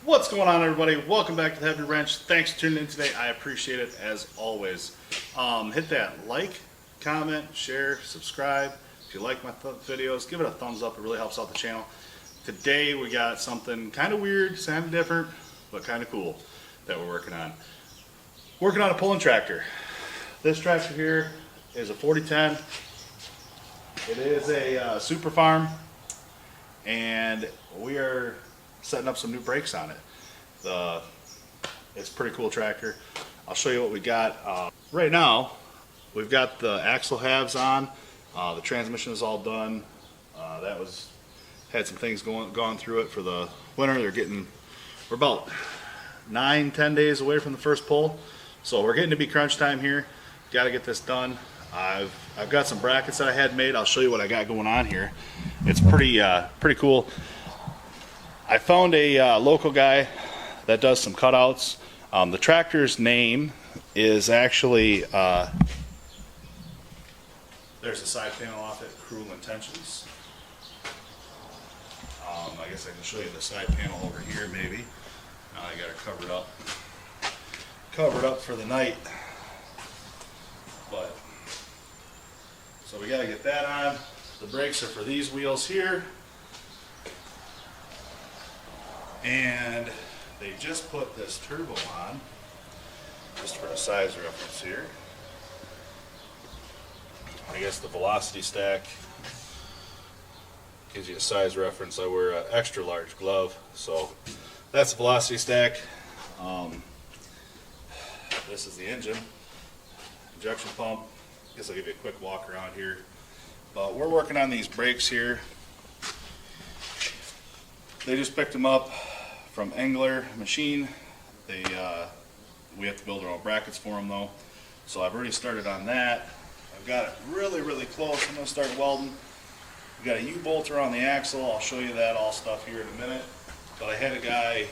What's going on, everybody? Welcome back to the Heavy Wrench. Thanks for tuning in today. I appreciate it as always. Hit that like, comment, share, subscribe. If you like my videos, give it a thumbs up. It really helps out the channel. Today we got something kind of weird, kind of different, but kind of cool that we're working on. Working on a pulling tractor. This tractor here is a 4010. It is a super farm, and we are setting up some new brakes on it. It's a pretty cool tractor. I'll show you what we got. Right now, we've got the axle halves on. The transmission is all done. Had some things gone through it for the winter. We're about 9-10 days away from the first pull, so we're getting to be crunch time here. Got to get this done. I've got some brackets that I had made. I'll show you what I got going on here. It's pretty cool. I found a local guy that does some cutouts. The tractor's name is actually, there's a side panel off it, Cruel Intentions. I guess I can show you the side panel over here maybe. Now I got it covered up for the night. But, so we got to get that on. The brakes are for these wheels here. And they just put this turbo on, just for the size reference here. I guess the velocity stack gives you a size reference. I wear an extra large glove, so that's the velocity stack. This is the engine, injection pump. I guess I'll give you a quick walk around here. But we're working on these brakes here. They just picked them up from Engler Machine. We have to build our own brackets for them though. So I've already started on that. I've got it really close. I'm going to start welding. We've got a U-bolter on the axle. I'll show you that all stuff here in a minute. But I had a guy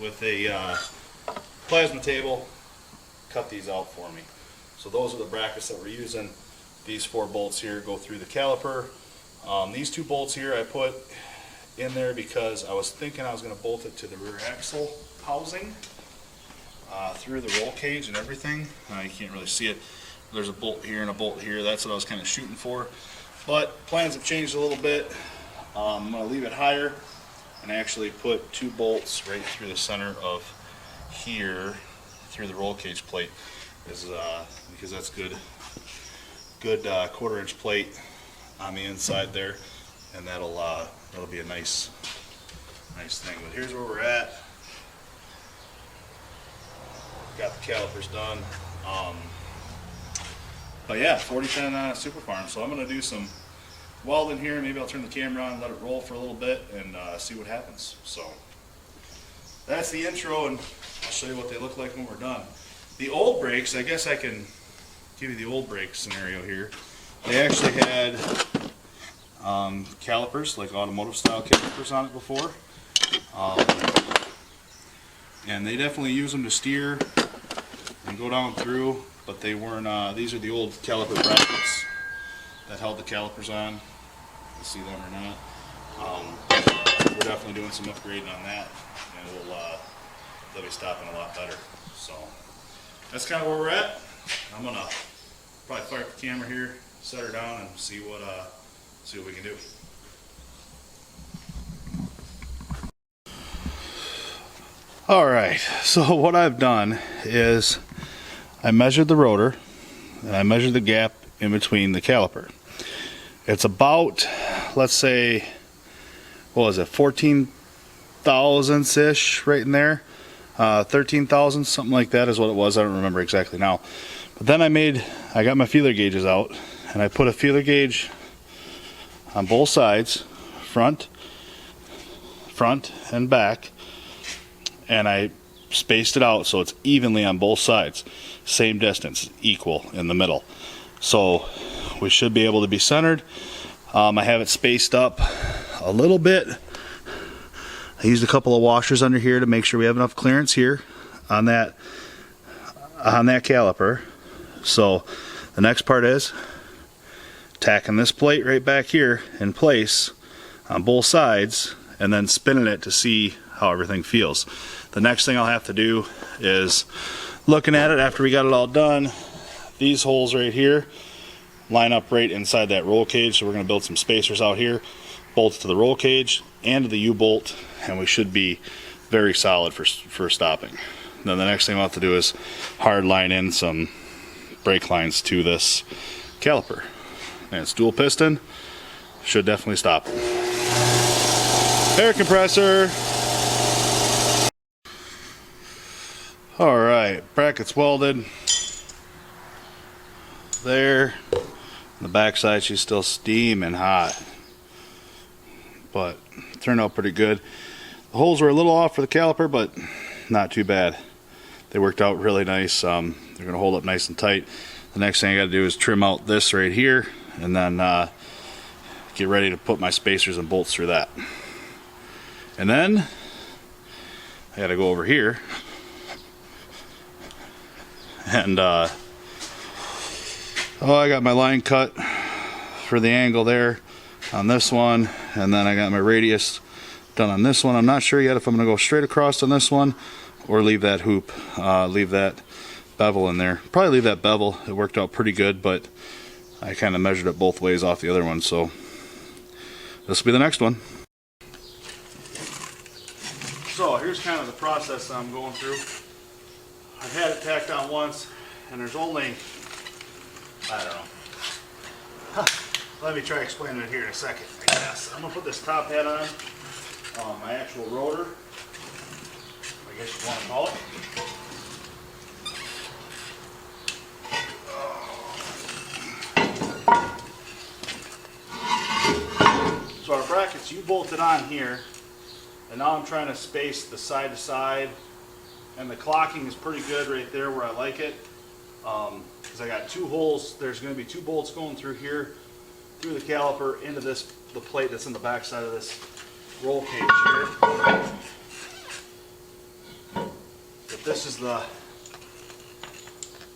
with a plasma table cut these out for me. So those are the brackets that we're using. These 4 bolts here go through the caliper. These 2 bolts here I put in there because I was thinking I was going to bolt it to the rear axle housing through the roll cage and everything. You can't really see it. There's a bolt here and a bolt here. That's what I was kind of shooting for. But plans have changed a little bit. I'm going to leave it higher and actually put 2 bolts right through the center of here through the roll cage plate, because that's good 1/4 inch plate on the inside there, and that'll be a nice thing. But here's where we're at. Got the calipers done. But yeah, 4010 super farm. So I'm gonna do some welding here. Maybe I'll turn the camera on, let it roll for a little bit, and see what happens. So that's the intro, and I'll show you what they look like when we're done. The old brakes, I guess I can give you the old brake scenario here. They actually had calipers, like automotive style calipers on it before, and they definitely use them to steer and go down through, but they weren't, these are the old caliper brackets that held the calipers on. You see them or not. We're definitely doing some upgrading on that, and they'll be stopping a lot better. So that's kind of where we're at. I'm gonna probably fire up the camera here, set her down, and see what we can do. Alright, so what I've done is I measured the rotor and I measured the gap in between the caliper. It's about, let's say, what was it, 14 thousandths ish right in there. 13 thousandths, something like that is what it was. I don't remember exactly now. But then I got my feeler gauges out, and I put a feeler gauge on both sides, front and back, and I spaced it out so it's evenly on both sides, same distance, equal in the middle. So we should be able to be centered. I have it spaced up a little bit. I used a couple of washers under here to make sure we have enough clearance here on that caliper. So the next part is tacking this plate right back here in place on both sides and then spinning it to see how everything feels. The next thing I'll have to do is, looking at it after we got it all done, these holes right here line up right inside that roll cage, so we're going to build some spacers out here, bolts to the roll cage and to the U-bolt, and we should be very solid for stopping. Then the next thing we'll have to do is hard line in some brake lines to this caliper. And it's dual piston, should definitely stop it. Air compressor. Alright, brackets welded. There. On the backside she's still steaming hot. But it turned out pretty good. The holes were a little off for the caliper, but not too bad. They worked out really nice. They're going to hold up nice and tight. The next thing I got to do is trim out this right here, and then get ready to put my spacers and bolts through that. And then I got to go over here and I got my line cut for the angle there on this one, and then I got my radius done on this one. I'm not sure yet if I'm going to go straight across on this one or leave that hoop, leave that bevel in there. Probably leave that bevel. It worked out pretty good, but I kind of measured it both ways off the other one, so this will be the next one. So here's kind of the process I'm going through. I've had it tacked on once, and there's only, I don't know. Let me try explaining it here in a second, I guess. I'm going to put this top hat on, my actual rotor, I guess you want to call it. So our brackets, you bolted on here, and now I'm trying to space the side to side, and the clocking is pretty good right there where I like it, because I got two holes. There's going to be two bolts going through here, through the caliper, into the plate that's in the back side of this roll cage here. But this is the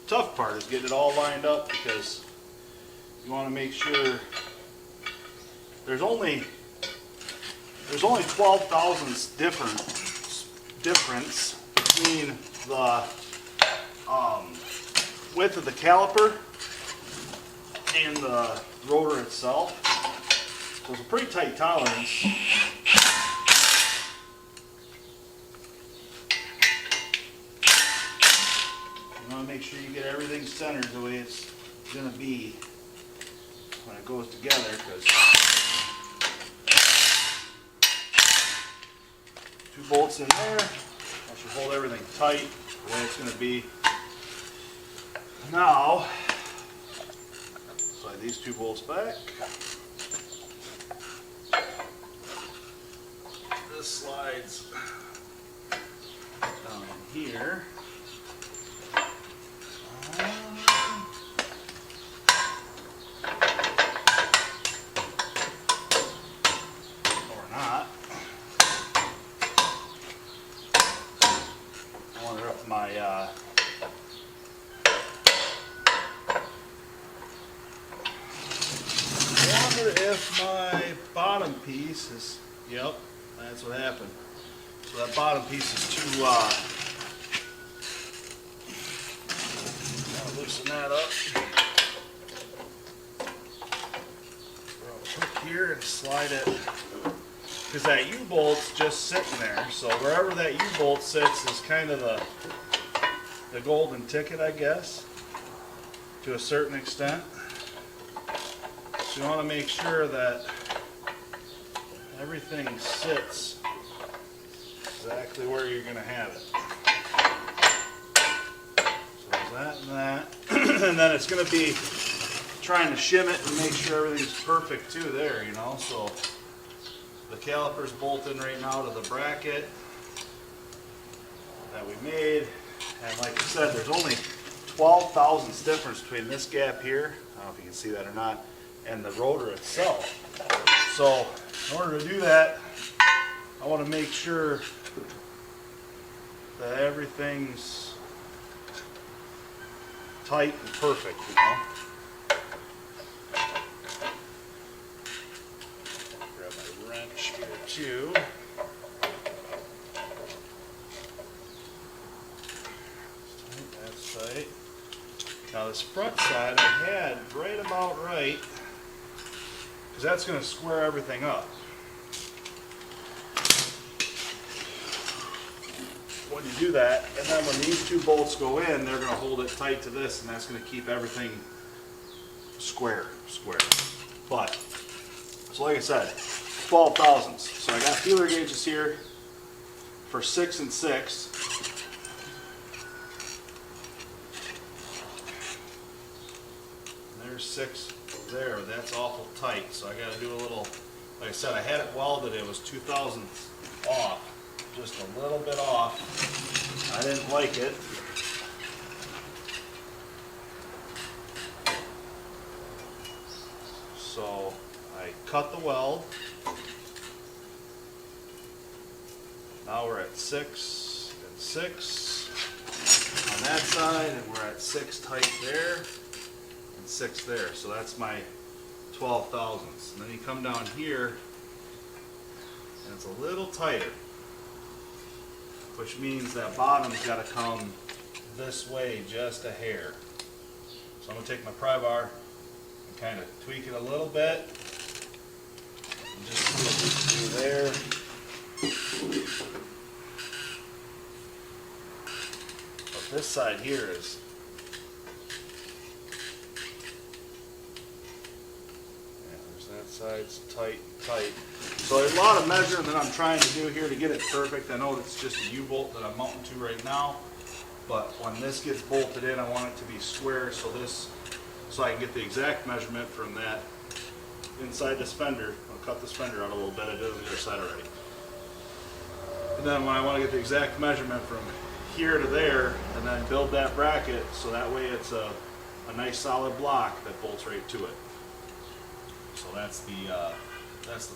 tough part, is getting it all lined up, because you want to make sure there's only 12 thousandths difference between the width of the caliper and the rotor itself. So it's a pretty tight tolerance. You want to make sure you get everything centered the way it's going to be when it goes together, because two bolts in there, that should hold everything tight the way it's going to be. Now, slide these two bolts back. This slides down in here. Or not. I wonder if my bottom piece is, yep, that's what happened. So that bottom piece is too, I'll loosen that up. I'll put here and slide it, because that U-bolt's just sitting there. So wherever that U-bolt sits is kind of the golden ticket, I guess, to a certain extent. So you want to make sure that everything sits exactly where you're going to have it. So there's that and that. And then it's going to be trying to shim it and make sure everything's perfect too there, you know. So the caliper's bolted right now to the bracket that we made. And like I said, there's only 12 thousandths difference between this gap here, I don't know if you can see that or not, and the rotor itself. So in order to do that, I want to make sure that everything's tight and perfect, you know. Grab my wrench here too. Now this front side I had right about right, because that's going to square everything up. When you do that, and then when these two bolts go in, they're going to hold it tight to this, and that's going to keep everything square. But, so like I said, 12 thousandths. So I got feeler gauges here for 6 and 6. And there's 6 there. That's awful tight. So I got to do a little, like I said, I had it welded. It was 2 thousandths off. Just a little bit off. I didn't like it. So I cut the weld. Now we're at 6 and 6 on that side, and we're at 6 tight there and 6 there. So that's my 12 thousandths. And then you come down here and it's a little tighter, which means that bottom's got to come this way just a hair. So I'm going to take my pry bar and kind of tweak it a little bit and just see what we can do there. But this side here is, yeah, there's that side's tight. So there's a lot of measuring that I'm trying to do here to get it perfect. I know it's just a U-bolt that I'm mounting to right now, but when this gets bolted in, I want it to be square so I can get the exact measurement from that inside this fender. I'll cut this fender out a little bit. I did it on the other side already. And then when I want to get the exact measurement from here to there, and then build that bracket so that way it's a nice solid block that bolts right to it. So that's the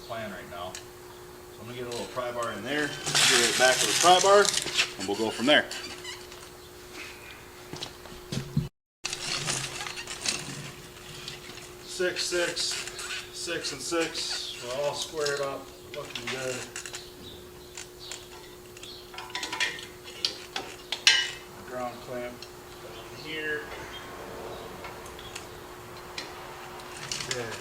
plan right now. So I'm going to get a little pry bar in there, get it back to the pry bar, and we'll go from there. Six, 6 and 6, we're all squared up, looking good. Ground clamp down here. Okay.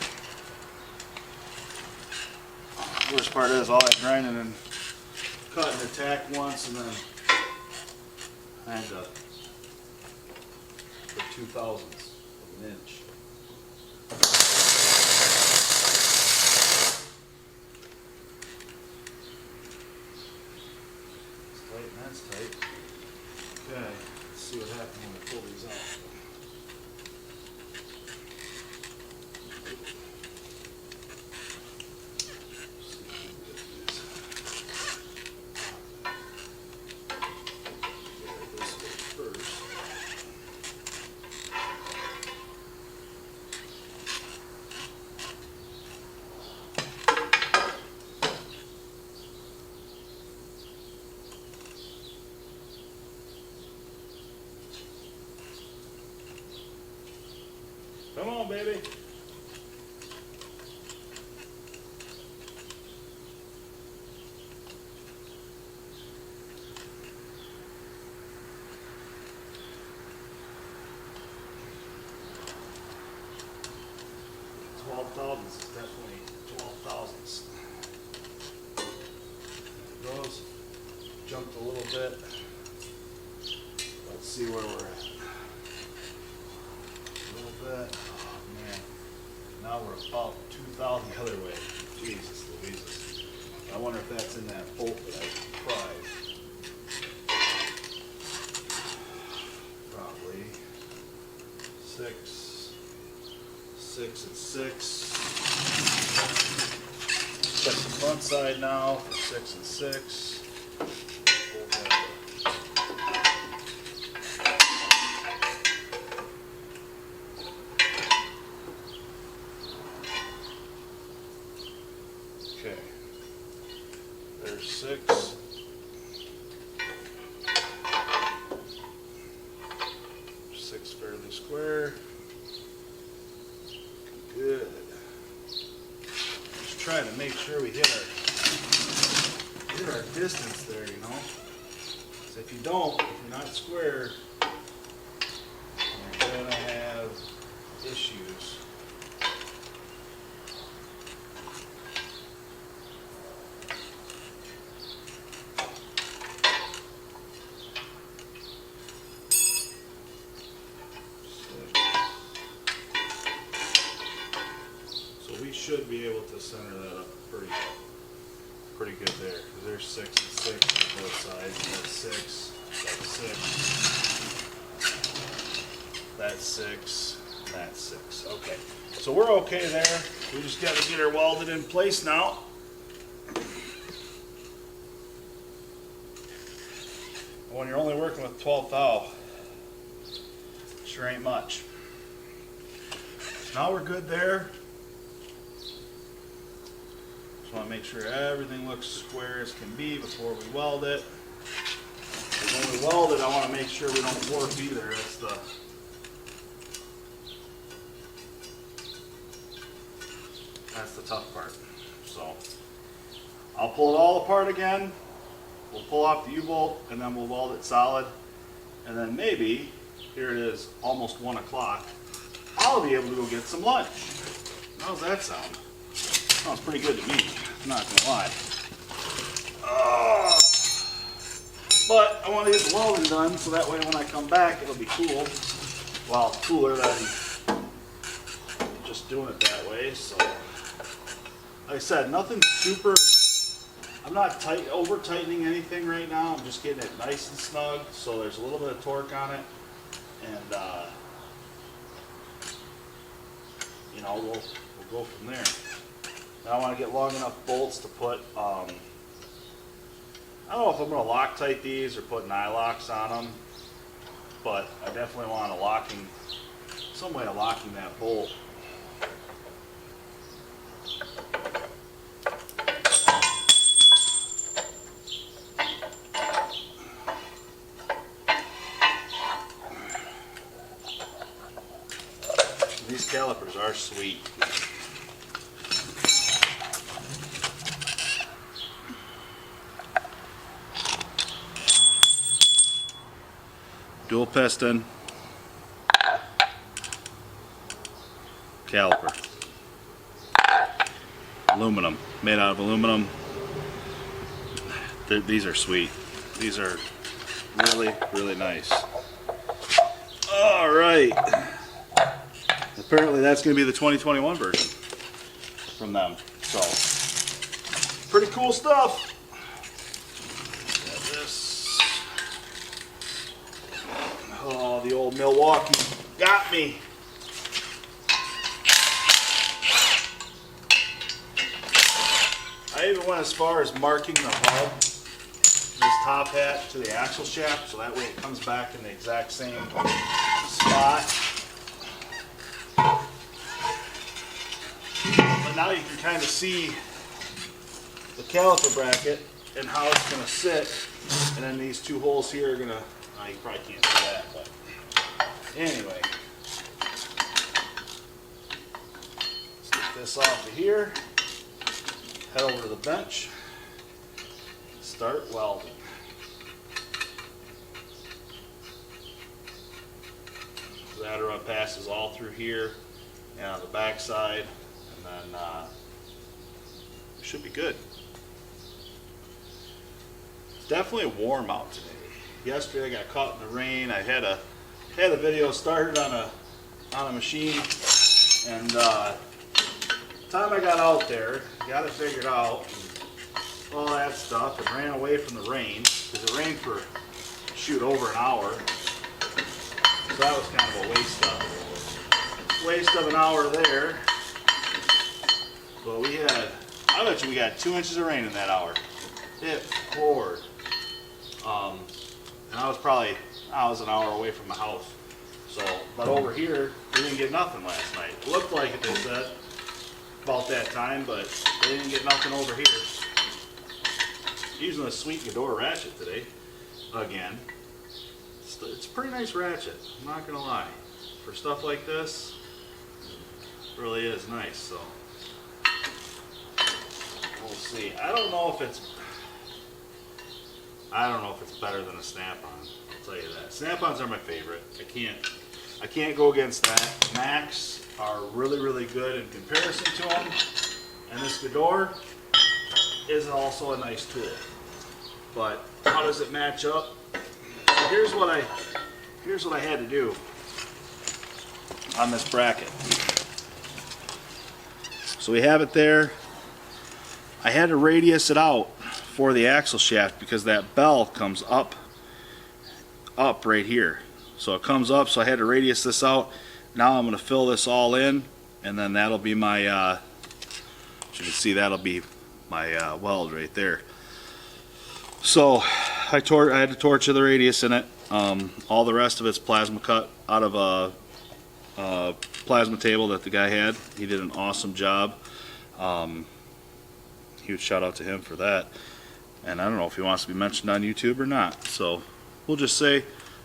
Worst part is all that grinding and cutting the tack once, and then I had to put 2 thousandths of an inch. It's tight and that's tight. Okay, let's see what happens when we pull these out. Come on, baby. Thousandths is definitely 12 thousandths. There it goes. Jumped a little bit. Let's see where we're at. A little bit. Oh man. Now we're about 2,000 the other way. Jesus Louises. I wonder if that's in that bolt that I pried. Probably. 6 and 6. Check the front side now for 6 and 6. Okay. There's 6. Six fairly square. Good. Just trying to make sure we hit our distance there, you know. So if you don't, if you're not square, you're gonna have issues. So we should be able to center that up pretty good there. Because there's 6 and 6 on both sides. That's 6. That's 6. That's 6. That's 6. Okay. So we're okay there. We just got to get her welded in place now. When you're only working with 12 thou, sure ain't much. So now we're good there. Just want to make sure everything looks square as can be before we weld it. Because when we weld it, I want to make sure we don't warp either. That's the tough part. So I'll pull it all apart again. We'll pull off the U-bolt and then we'll weld it solid. And then maybe, here it is, almost 1 o'clock, I'll be able to go get some lunch. How's that sound? Sounds pretty good to me, I'm not gonna lie. But I want to get the welding done so that way when I come back it'll be cool. Well, cooler than just doing it that way. So, like I said, nothing super. I'm not over tightening anything right now. I'm just getting it nice and snug so there's a little bit of torque on it, and you know, we'll go from there. Now I want to get long enough bolts to put. I don't know if I'm going to Loctite these or put nylocks on them, but I definitely want some way of locking that bolt. These calipers are sweet. Dual piston caliper, aluminum, made out of aluminum. These are sweet. These are really, really nice. All right. Apparently that's going to be the 2021 version from them. So, pretty cool stuff. Got this. Oh, the old Milwaukee got me. I even went as far as marking the hub, this top hat, to the axle shaft, so that way it comes back in the exact same spot. But now you can kind of see the caliper bracket and how it's going to sit, and then these two holes here are going to, you probably can't see that, but anyway. Let's get this off of here, head over to the bench, start welding. So that run passes all through here and on the back side, and then it should be good. It's definitely warm out today. Yesterday I got caught in the rain. I had a video started on a machine, and the time I got out there, got it figured out, and all that stuff, and ran away from the rain because it rained for over an hour. So that was kind of a waste of an hour there. But I bet you we got 2 inches of rain in that hour. It poured. And I was an hour away from the house. So, but over here, we didn't get nothing last night. It looked like it, they said, about that time, but they didn't get nothing over here. Using a sweet Ghidorah ratchet today, again. It's a pretty nice ratchet, I'm not gonna lie. For stuff like this, it really is nice, so. We'll see. I don't know if it's better than a Snap-on, I'll tell you that. Snap-ons are my favorite. I can't go against that. Macs are really, really good in comparison to them. And this Gador is also a nice tool. But how does it match up? So here's what I had to do on this bracket. So we have it there. I had to radius it out for the axle shaft because that bell comes up right here. So it comes up, so I had to radius this out. Now I'm going to fill this all in, and then that'll be my, as you can see, that'll be my weld right there. So I had to torch the radius in it. All the rest of it's plasma cut out of a plasma table that the guy had. He did an awesome job. Huge shout out to him for that. And I don't know if he wants to be mentioned on YouTube or not. So we'll just say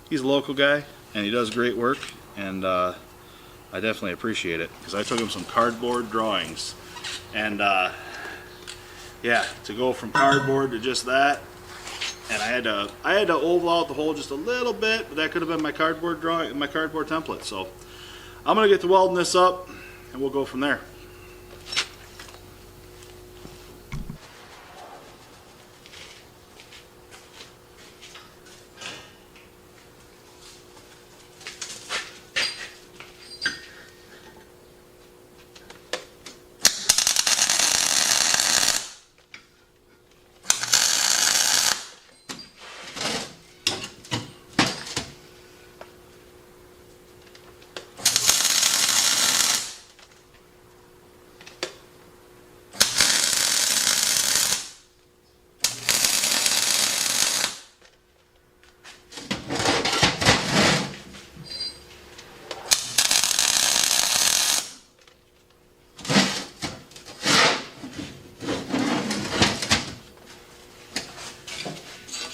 he's a local guy and he does great work, and I definitely appreciate it because I took him some cardboard drawings, and yeah, to go from cardboard to just that, and I had to oval out the hole just a little bit, but that could have been my cardboard drawing, my cardboard template. So I'm gonna get to welding this up and we'll go from there.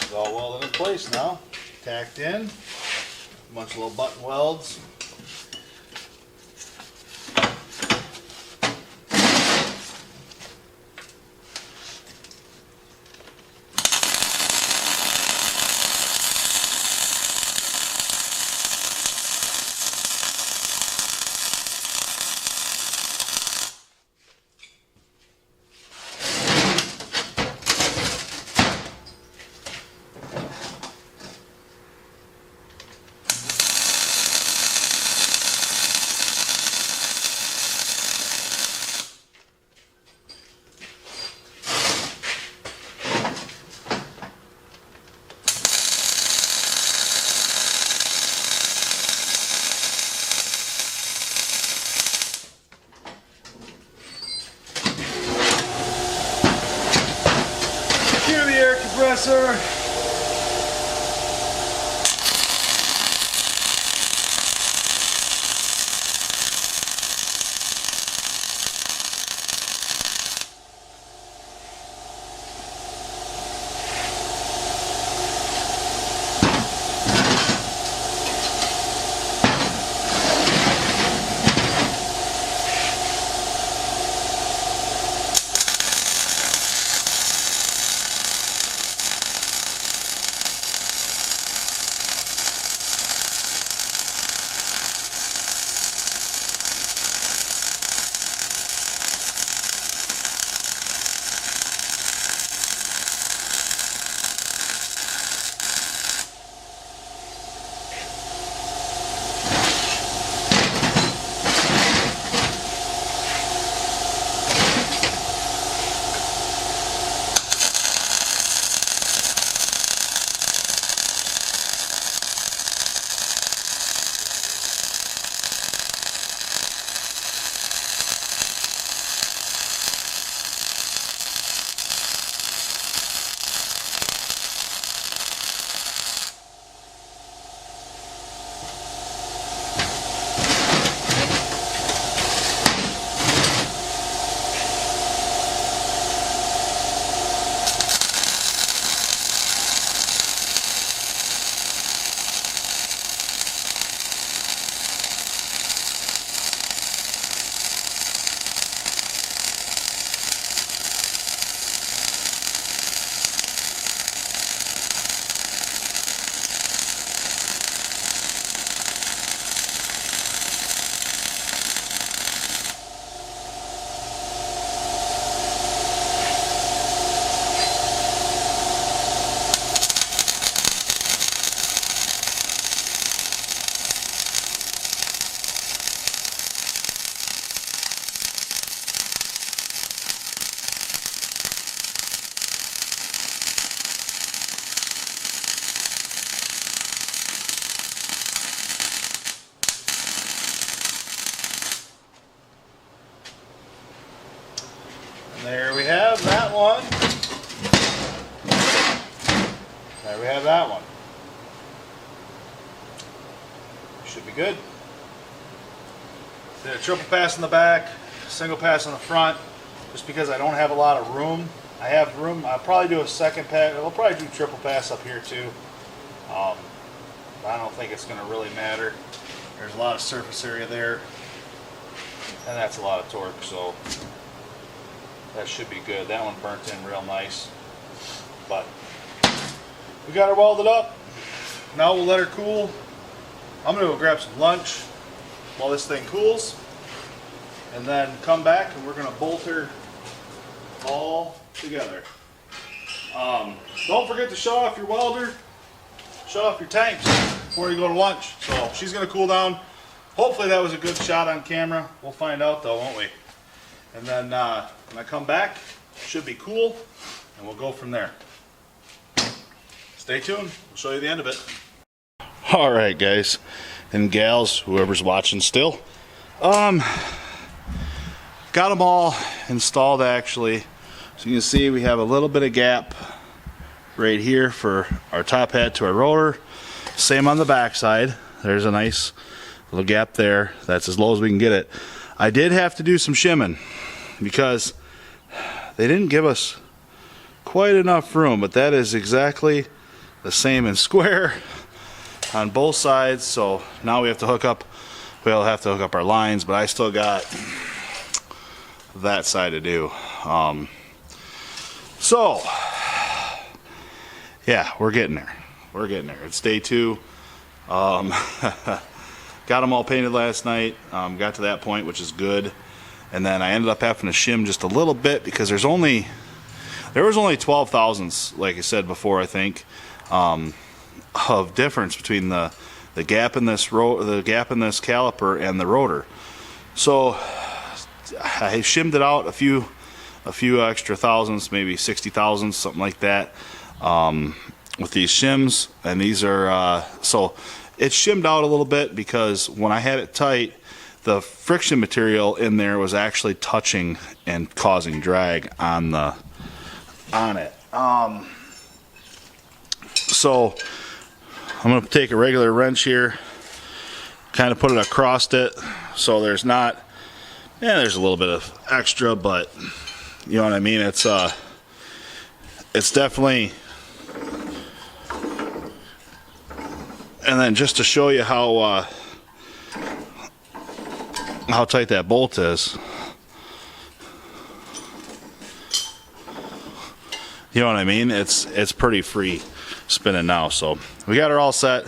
It's all welded in place now, tacked in, a bunch of little button welds. one. There we have that one. Should be good. Did a triple pass in the back, single pass in the front, just because I don't have a lot of room. I have room. I'll probably do a second pass. We'll probably do triple pass up here too. But I don't think it's going to really matter. There's a lot of surface area there, and that's a lot of torque, so that should be good. That one burnt in real nice. But we got her welded up. Now we'll let her cool. I'm going to go grab some lunch while this thing cools, and then come back and we're going to bolt her all together. Don't forget to shut off your welder, shut off your tanks before you go to lunch. So she's going to cool down. Hopefully that was a good shot on camera. We'll find out though, won't we? And then when I come back, it should be cool, and we'll go from there. Stay tuned. We'll show you the end of it. All right, guys and gals, whoever's watching still. Got them all installed actually. So you can see we have a little bit of gap right here for our top hat to our rotor. Same on the back side. There's a nice little gap there. That's as low as we can get it. I did have to do some shimming because they didn't give us quite enough room, but that is exactly the same in square on both sides. So now we have to hook up, we'll have to hook up our lines, but I still got that side to do. So yeah, we're getting there. We're getting there. It's day 2. Got them all painted last night. Got to that point, which is good. And then I ended up having to shim just a little bit because there was only 12 thousandths, like I said before, I think, of difference between the gap in this caliper and the rotor. So I shimmed it out a few extra thousandths, maybe 60 thousandths, something like that, with these shims. And these are so it's shimmed out a little bit because when I had it tight, the friction material in there was actually touching and causing drag on it. So I'm going to take a regular wrench here, kind of put it across it, so there's not, there's a little bit of extra, but you know what I mean. It's definitely. And then just to show you how tight that bolt is, you know what I mean. It's pretty free spinning now. So we got her all set.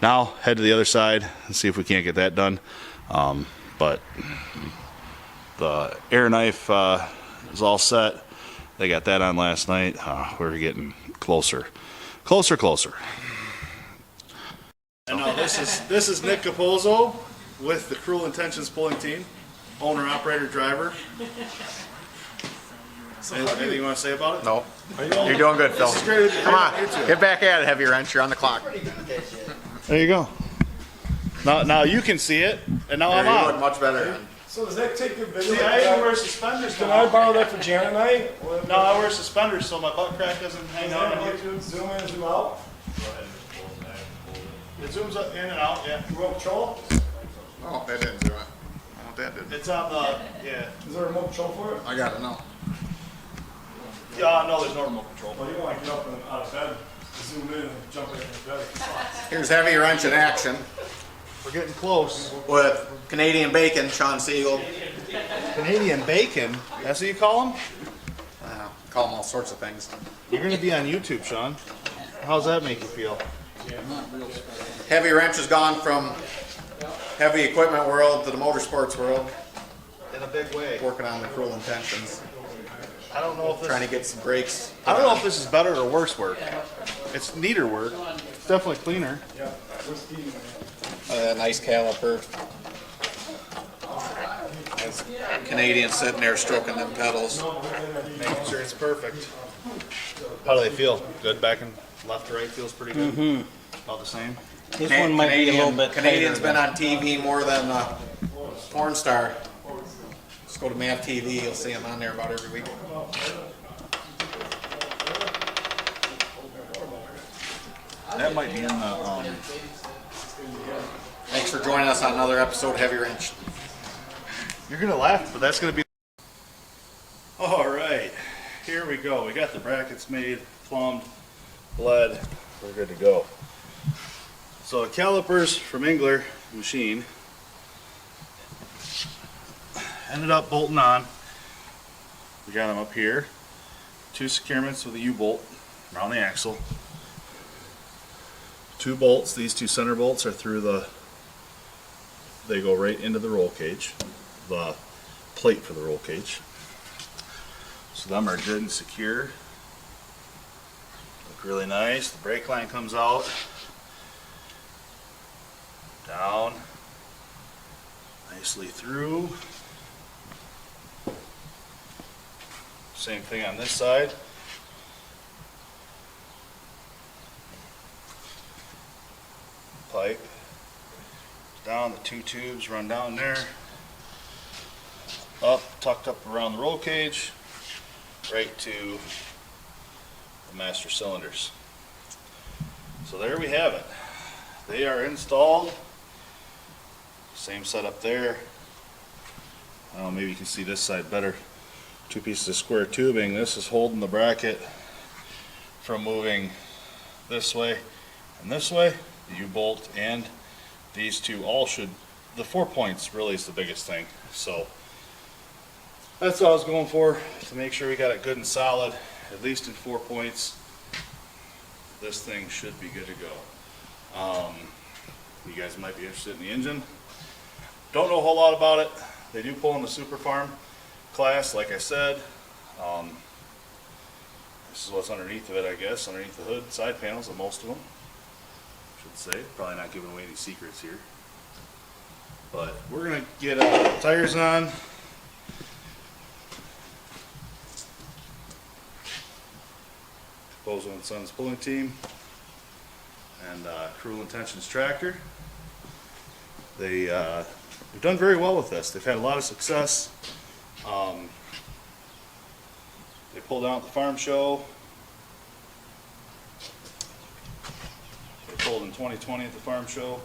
Now head to the other side and see if we can't get that done. But the air knife is all set. They got that on last night. We're getting closer. And now this is Nick Capozzo with the Cruel Intentions pulling team, owner, operator, driver. Anything you want to say about it? No. You're doing good, Phil. This is great. Come on, get back at it, heavy wrench. You're on the clock. There you go. Now you can see it, and now I'm You look on. much better. So does that take your video? See, I even wear suspenders. Can I borrow that for Jan and I? No, I wear suspenders so my butt crack doesn't hang out on YouTube. Zoom in, zoom out. It zooms up in and out, yeah. Remote control? Oh, that didn't do it. Oh, that did. It's on the, yeah. Is there a remote control for it? I got it now. Yeah, no, there's no remote control. Well, you don't want to get up and out of bed, zoom in and jump in bed. Here's heavy wrench in action We're getting close. with Canadian bacon, Sean Siegel. Canadian bacon? That's what you call them? Call them all sorts of things. You're going to be on YouTube, Sean. How's that make you feel? Heavy wrench has gone from heavy equipment world to the motorsports world. In a big way. Working on the Cruel Intentions. I don't know if this. Trying to get some brakes. I don't know if this is better or worse work. It's neater work. It's definitely cleaner. Yeah. Whiskey. Nice caliper. There's Canadian sitting there stroking them pedals. Making sure it's perfect. How do they feel? Good back and left to right feels pretty good. About the same. This one might be a little bit Canadian's tighter, been on TV more than porn star. Just go to Mav TV, you'll see him on there about every week. That might be in the, Thanks for joining us on another episode of Heavy Wrench. you're gonna laugh, but that's gonna be. All right, here we go. We got the brackets made, plumbed, bled. We're good to go. So the calipers from Engler Machine ended up bolting on. We got them up here. 2 securements with a U-bolt around the axle. 2 bolts. These 2 center bolts are through the. They go right into the roll cage, the plate for the roll cage. So them are good and secure. Look really nice. The brake line comes out, down, nicely through. Same thing on this side. Pipe down, the 2 tubes run down there, up, tucked up around the roll cage, right to the master cylinders. So there we have it. They are installed. Same setup there. Maybe you can see this side better. 2 pieces of square tubing. This is holding the bracket from moving this way and this way. The U-bolt and these 2 all should, the 4 points really is the biggest thing. So that's what I was going for, to make sure we got it good and solid, at least in 4 points. This thing should be good to go. You guys might be interested in the engine. Don't know a whole lot about it. They do pull in the Super Farm class, like I said. This is what's underneath of it, I guess, underneath the hood, side panels of most of them. Should say, probably not giving away any secrets here. But we're gonna get tires on. Capozzo and Sons pulling team and Cruel Intentions tractor. They've done very well with this. They've had a lot of success. They pulled out at the farm show. They pulled in 2020 at the farm show.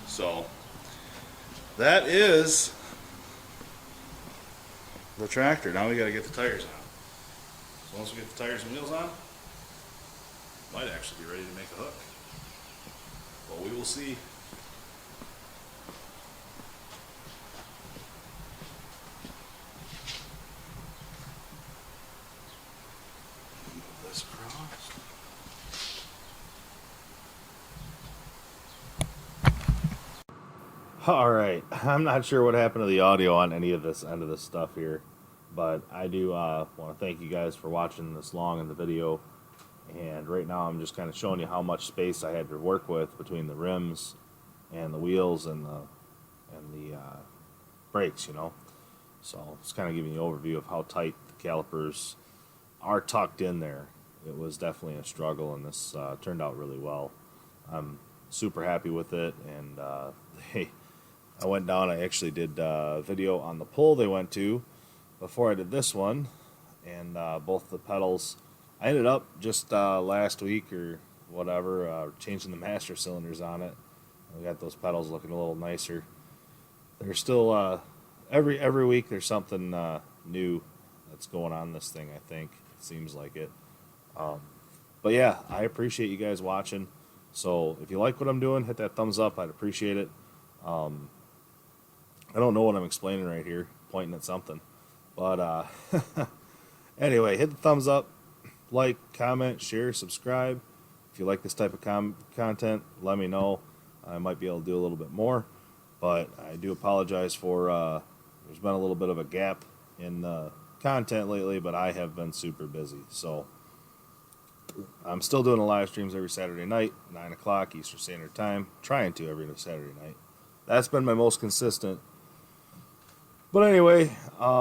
So that is the tractor. Now we got to get the tires on. So once we get the tires and wheels on, might actually be ready to make a hook. Well, we will see. Move this across. All right, I'm not sure what happened to the audio on any of this end of this stuff here, but I do want to thank you guys for watching this long in the video. And right now I'm just kind of showing you how much space I had to work with between the rims and the wheels and the brakes, you know. So it's kind of giving you an overview of how tight the calipers are tucked in there. It was definitely a struggle, and this turned out really well. I'm super happy with it, and I went down, I actually did a video on the pull they went to before I did this one, and both the pedals, I ended up just last week or whatever changing the master cylinders on it. We got those pedals looking a little nicer. They're still every week there's something new that's going on this thing. I think it seems like it. But yeah, I appreciate you guys watching. So if you like what I'm doing, hit that thumbs up. I'd appreciate it. I don't know what I'm explaining right here, pointing at something, but anyway, hit the thumbs up. Like, comment, share, subscribe. If you like this type of content, let me know. I might be able to do a little bit more, but I do apologize for there's been a little bit of a gap in content lately, but I have been super busy. So I'm still doing the live streams every Saturday night, 9 o'clock Eastern Standard Time, trying to every Saturday night. That's been my most consistent. But anyway,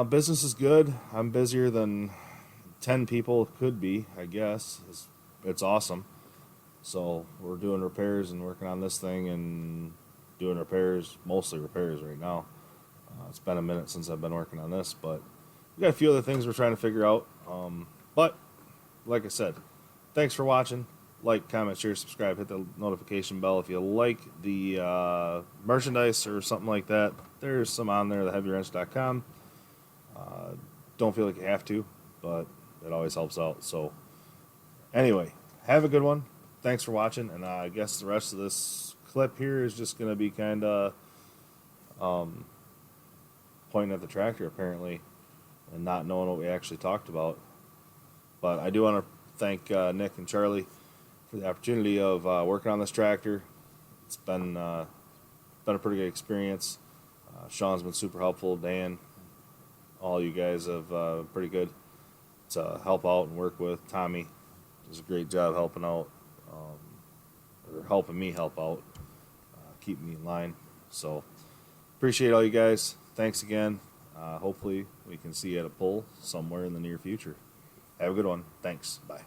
business is good. I'm busier than 10 people could be, I guess. It's awesome. So we're doing repairs and working on this thing and doing repairs, mostly repairs right now. It's been a minute since I've been working on this, but we got a few other things we're trying to figure out. But like I said, thanks for watching. Like, comment, share, subscribe, hit the notification bell. If you like the merchandise or something like that, there's some on there, theheavywrench.com. Don't feel like you have to, but it always helps out. So, anyway, have a good one. Thanks for watching, and I guess the rest of this clip here is just going to be kind of pointing at the tractor, apparently, and not knowing what we actually talked about. But I do want to thank Nick and Charlie for the opportunity of working on this tractor. It's been a pretty good experience. Sean's been super helpful. Dan, all you guys have been pretty good to help out and work with. Tommy does a great job helping out, or helping me help out, keeping me in line. So appreciate all you guys. Thanks again. Hopefully we can see you at a pull somewhere in the near future. Have a good one. Thanks. Bye.